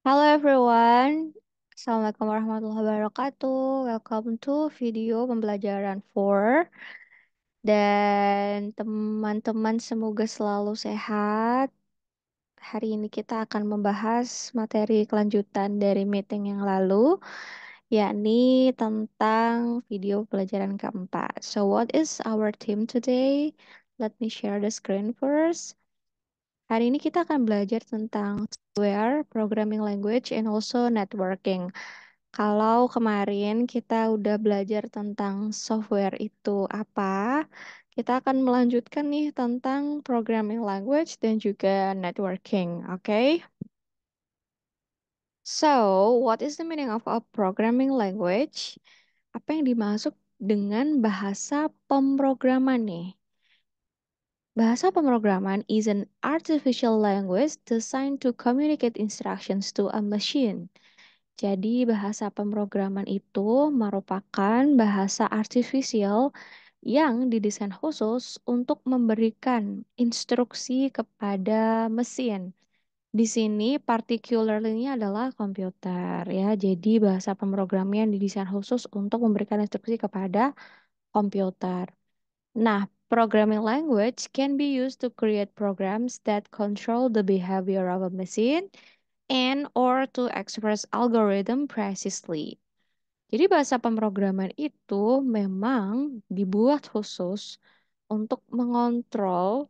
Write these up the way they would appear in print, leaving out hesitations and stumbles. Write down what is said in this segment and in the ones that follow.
Halo everyone, Assalamualaikum warahmatullahi wabarakatuh. Welcome to video pembelajaran 4. Dan teman-teman semoga selalu sehat. Hari ini kita akan membahas materi kelanjutan dari meeting yang lalu, yakni tentang video pelajaran keempat. So what is our theme today? Let me share the screen first. Hari ini kita akan belajar tentang software, programming language, and also networking. Kalau kemarin kita udah belajar tentang software itu apa, kita akan melanjutkan nih tentang programming language dan juga networking, oke? So, what is the meaning of a programming language? Apa yang dimaksud dengan bahasa pemrograman nih? Bahasa pemrograman is an artificial language designed to communicate instructions to a machine. Jadi bahasa pemrograman itu merupakan bahasa artifisial yang didesain khusus untuk memberikan instruksi kepada mesin. Di sini particularly-nya adalah komputer ya. Jadi bahasa pemrograman yang didesain khusus untuk memberikan instruksi kepada komputer. Nah, programming language can be used to create programs that control the behavior of a machine and or to express algorithm precisely. Jadi bahasa pemrograman itu memang dibuat khusus untuk mengontrol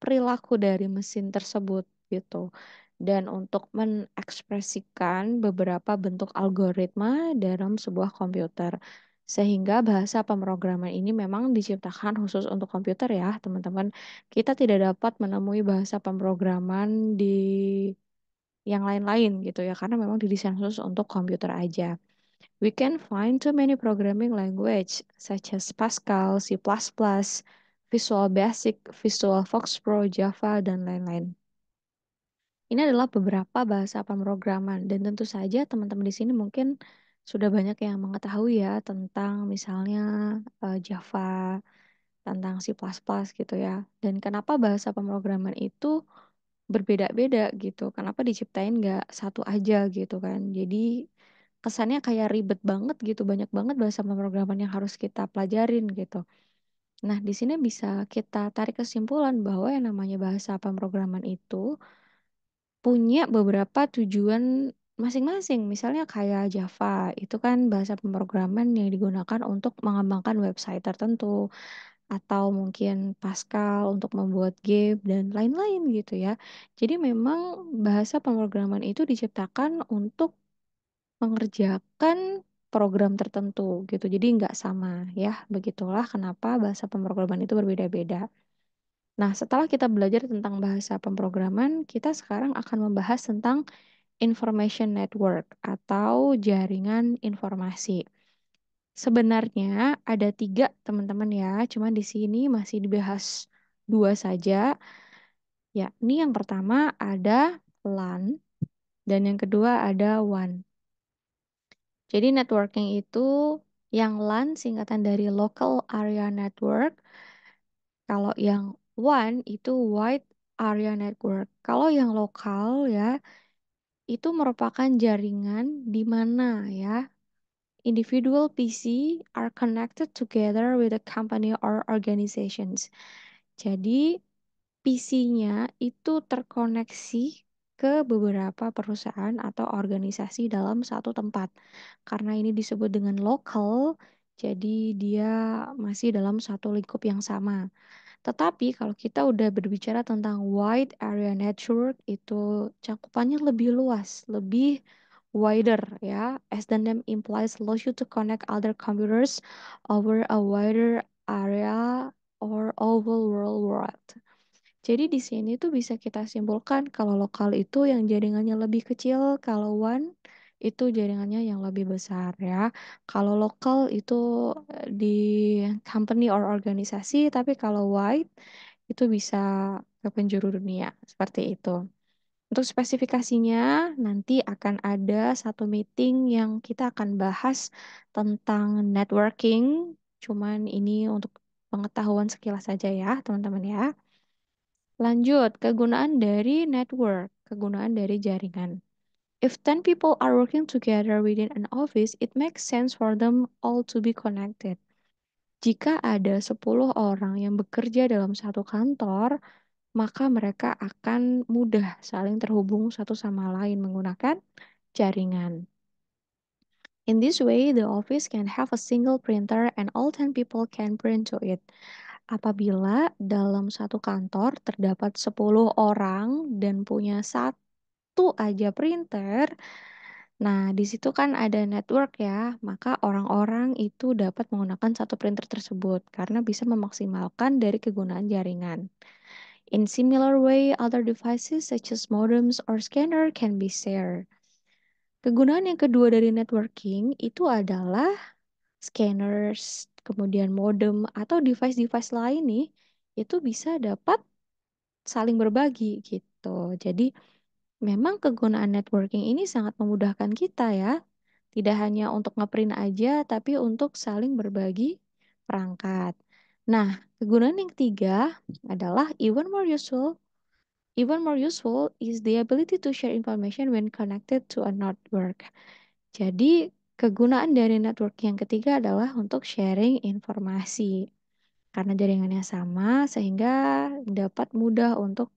perilaku dari mesin tersebut gitu. Dan untuk mengekspresikan beberapa bentuk algoritma dalam sebuah komputer. Sehingga bahasa pemrograman ini memang diciptakan khusus untuk komputer ya, teman-teman. Kita tidak dapat menemui bahasa pemrograman di yang lain-lain gitu ya, karena memang didesain khusus untuk komputer aja. We can find too many programming language such as Pascal, C++, Visual Basic, Visual Fox Pro, Java, dan lain-lain. Ini adalah beberapa bahasa pemrograman dan tentu saja teman-teman di sini mungkin sudah banyak yang mengetahui ya tentang misalnya Java, tentang C++ gitu ya. Dan kenapa bahasa pemrograman itu berbeda-beda gitu. Kenapa diciptain nggak satu aja gitu kan. Jadi kesannya kayak ribet banget gitu. Banyak banget bahasa pemrograman yang harus kita pelajarin gitu. Nah, di sini bisa kita tarik kesimpulan bahwa yang namanya bahasa pemrograman itu punya beberapa tujuan masing-masing. Misalnya kayak Java, itu kan bahasa pemrograman yang digunakan untuk mengembangkan website tertentu atau mungkin Pascal untuk membuat game dan lain-lain gitu ya. Jadi memang bahasa pemrograman itu diciptakan untuk mengerjakan program tertentu gitu. Jadi nggak sama ya. Begitulah kenapa bahasa pemrograman itu berbeda-beda. Nah, setelah kita belajar tentang bahasa pemrograman, kita sekarang akan membahas tentang information network atau jaringan informasi. Sebenarnya ada tiga teman-teman ya, cuman di sini masih dibahas dua saja. Ya, ini yang pertama ada LAN dan yang kedua ada WAN. Jadi networking itu yang LAN singkatan dari Local Area Network. Kalau yang WAN itu Wide Area Network. Kalau yang lokal ya, itu merupakan jaringan di mana ya individual PC are connected together with a company or organizations. Jadi PC-nya itu terkoneksi ke beberapa perusahaan atau organisasi dalam satu tempat. Karena ini disebut dengan lokal, jadi dia masih dalam satu lingkup yang sama. Tetapi kalau kita udah berbicara tentang wide area network, itu cakupannya lebih luas, lebih wider ya. As the name implies, allows you to connect other computers over a wider area or over world. Jadi di sini tuh bisa kita simpulkan kalau lokal itu yang jaringannya lebih kecil, kalau WAN itu jaringannya yang lebih besar ya. Kalau lokal itu di company or organisasi, tapi kalau wide itu bisa ke penjuru dunia, seperti itu. Untuk spesifikasinya nanti akan ada satu meeting yang kita akan bahas tentang networking. Cuman ini untuk pengetahuan sekilas saja ya, teman-teman ya. Lanjut, kegunaan dari network, kegunaan dari jaringan. If 10 people are working together within an office, it makes sense for them all to be connected. Jika ada 10 orang yang bekerja dalam satu kantor, maka mereka akan mudah saling terhubung satu sama lain menggunakan jaringan. In this way, the office can have a single printer and all 10 people can print to it. Apabila dalam satu kantor terdapat 10 orang dan punya satu aja printer, nah di situ kan ada network ya, maka orang-orang itu dapat menggunakan satu printer tersebut karena bisa memaksimalkan dari kegunaan jaringan. In similar way, other devices such as modems or scanner can be shared. Kegunaan yang kedua dari networking itu adalah scanners, kemudian modem atau device-device lain nih, itu bisa dapat saling berbagi gitu. Jadi memang kegunaan networking ini sangat memudahkan kita ya. Tidak hanya untuk ngeprint aja, tapi untuk saling berbagi perangkat. Nah, kegunaan yang ketiga adalah even more useful is the ability to share information when connected to a network. Jadi, kegunaan dari network yang ketiga adalah untuk sharing informasi. Karena jaringannya sama, sehingga dapat mudah untuk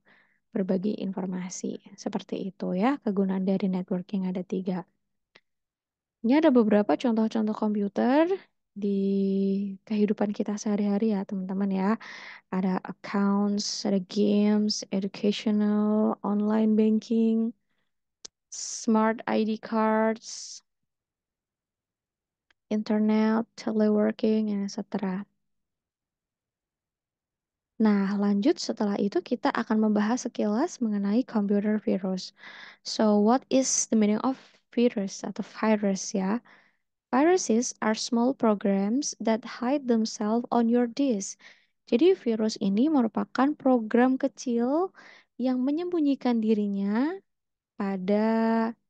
berbagi informasi. Seperti itu ya, kegunaan dari networking ada tiga. Ini ada beberapa contoh-contoh komputer di kehidupan kita sehari-hari ya, teman-teman ya. Ada accounts, ada games, educational, online banking, smart ID cards, internet, teleworking, and etc. Nah, lanjut setelah itu kita akan membahas sekilas mengenai computer virus. So, what is the meaning of virus atau virus ya? Viruses are small programs that hide themselves on your disk. Jadi virus ini merupakan program kecil yang menyembunyikan dirinya pada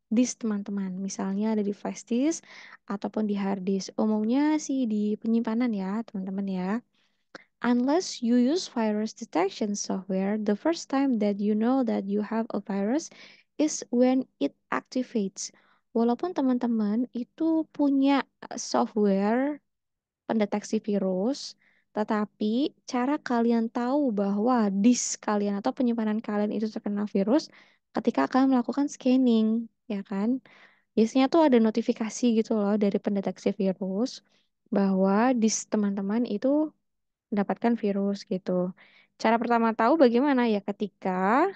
disk teman-teman. Misalnya ada di flash disk ataupun di hard disk. Umumnya sih di penyimpanan ya, teman-teman ya. Unless you use virus detection software, the first time that you know that you have a virus is when it activates. Walaupun teman-teman itu punya software pendeteksi virus, tetapi cara kalian tahu bahwa disk kalian atau penyimpanan kalian itu terkena virus ketika kalian melakukan scanning, ya kan? Biasanya tuh ada notifikasi gitu loh dari pendeteksi virus bahwa disk teman-teman itu mendapatkan virus gitu. Cara pertama tahu bagaimana ya ketika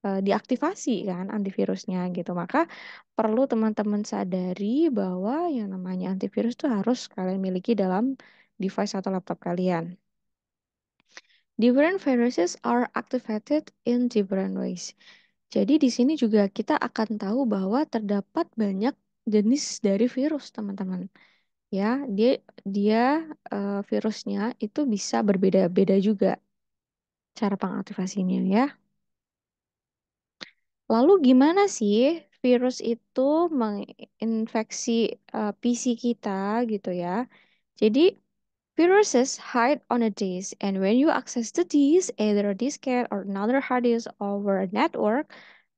diaktifasi kan antivirusnya gitu. Maka perlu teman-teman sadari bahwa yang namanya antivirus itu harus kalian miliki dalam device atau laptop kalian. Different viruses are activated in different ways. Jadi di sini juga kita akan tahu bahwa terdapat banyak jenis dari virus, teman-teman. Ya, dia virusnya itu bisa berbeda-beda juga cara pengaktifasinya ya. Lalu gimana sih virus itu menginfeksi PC kita gitu ya? Jadi viruses hide on a disk and when you access the disk, either a diskette or another hard disk over a network,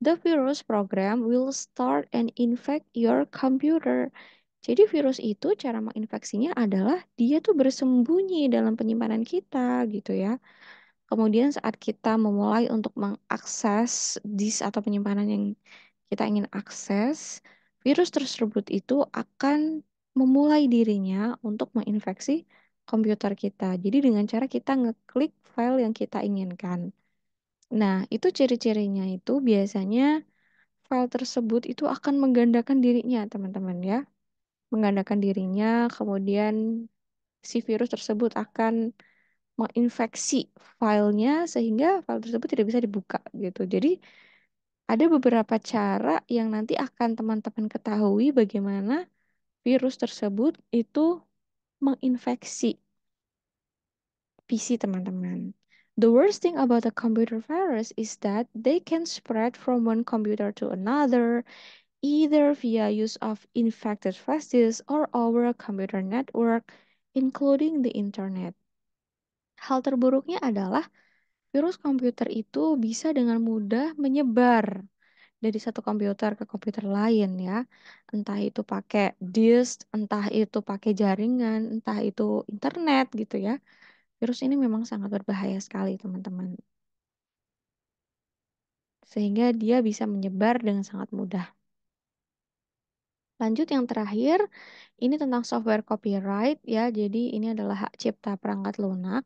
the virus program will start and infect your computer. Jadi virus itu cara menginfeksinya adalah dia tuh bersembunyi dalam penyimpanan kita gitu ya. Kemudian saat kita memulai untuk mengakses disk atau penyimpanan yang kita ingin akses, virus tersebut itu akan memulai dirinya untuk menginfeksi komputer kita. Jadi dengan cara kita ngeklik file yang kita inginkan. Nah, itu ciri-cirinya itu biasanya file tersebut itu akan menggandakan dirinya, teman-teman ya. Menggandakan dirinya, kemudian si virus tersebut akan menginfeksi filenya sehingga file tersebut tidak bisa dibuka gitu. Jadi ada beberapa cara yang nanti akan teman-teman ketahui bagaimana virus tersebut itu menginfeksi PC teman-teman. The worst thing about a computer virus is that they can spread from one computer to another, either via use of infected flash disks or over a computer network, including the internet. Hal terburuknya adalah virus komputer itu bisa dengan mudah menyebar dari satu komputer ke komputer lain ya. Entah itu pakai disk, entah itu pakai jaringan, entah itu internet gitu ya. Virus ini memang sangat berbahaya sekali, teman-teman. Sehingga dia bisa menyebar dengan sangat mudah. Lanjut yang terakhir, ini tentang software copyright ya. Jadi ini adalah hak cipta perangkat lunak,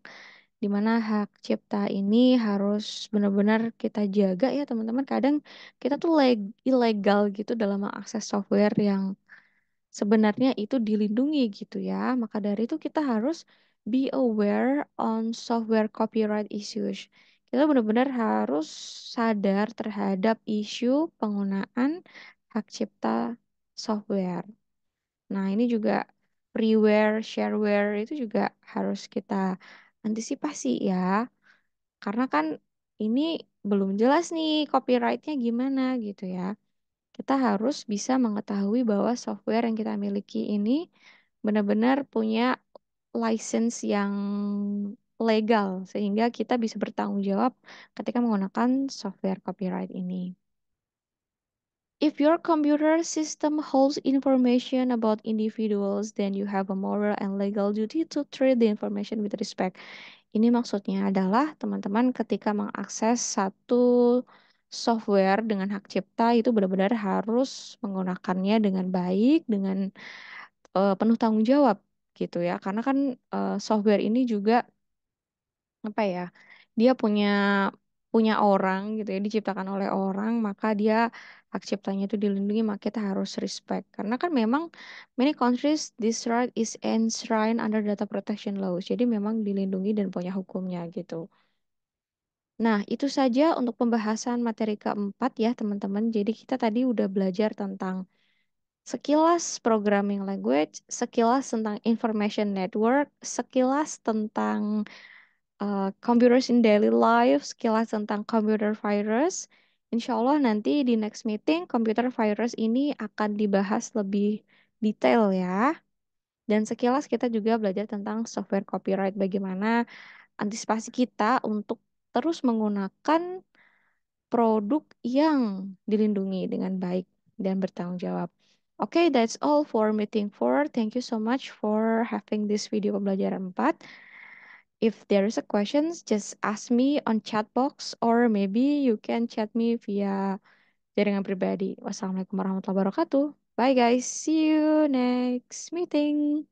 di mana hak cipta ini harus benar-benar kita jaga ya teman-teman. Kadang kita tuh ilegal gitu dalam mengakses software yang sebenarnya itu dilindungi gitu ya. Maka dari itu kita harus be aware on software copyright issues. Kita benar-benar harus sadar terhadap isu penggunaan hak cipta software. Nah, ini juga freeware, shareware itu juga harus kita antisipasi ya. Karena kan ini belum jelas nih copyrightnya gimana gitu ya. Kita harus bisa mengetahui bahwa software yang kita miliki ini benar-benar punya license yang legal sehingga kita bisa bertanggung jawab ketika menggunakan software copyright ini. If your computer system holds information about individuals, then you have a moral and legal duty to treat the information with respect. Ini maksudnya adalah teman-teman ketika mengakses satu software dengan hak cipta itu benar-benar harus menggunakannya dengan baik, dengan penuh tanggung jawab gitu ya. Karena kan software ini juga apa ya? Dia punya punya orang gitu ya, diciptakan oleh orang, maka dia hak ciptanya itu dilindungi, maka kita harus respect. Karena kan memang many countries this right is enshrined under data protection laws. Jadi memang dilindungi dan punya hukumnya gitu. Nah, itu saja untuk pembahasan materi keempat ya, teman-teman. Jadi kita tadi udah belajar tentang sekilas programming language, sekilas tentang information network, sekilas tentang computers in daily life, sekilas tentang computer virus. Insya Allah nanti di next meeting computer virus ini akan dibahas lebih detail ya. Dan sekilas kita juga belajar tentang software copyright, bagaimana antisipasi kita untuk terus menggunakan produk yang dilindungi dengan baik dan bertanggung jawab. Okay, that's all for meeting 4. Thank you so much for having this video pembelajaran 4. If there is a questions, just ask me on chat box or maybe you can chat me via jaringan pribadi. Wassalamualaikum warahmatullahi wabarakatuh. Bye guys. See you next meeting.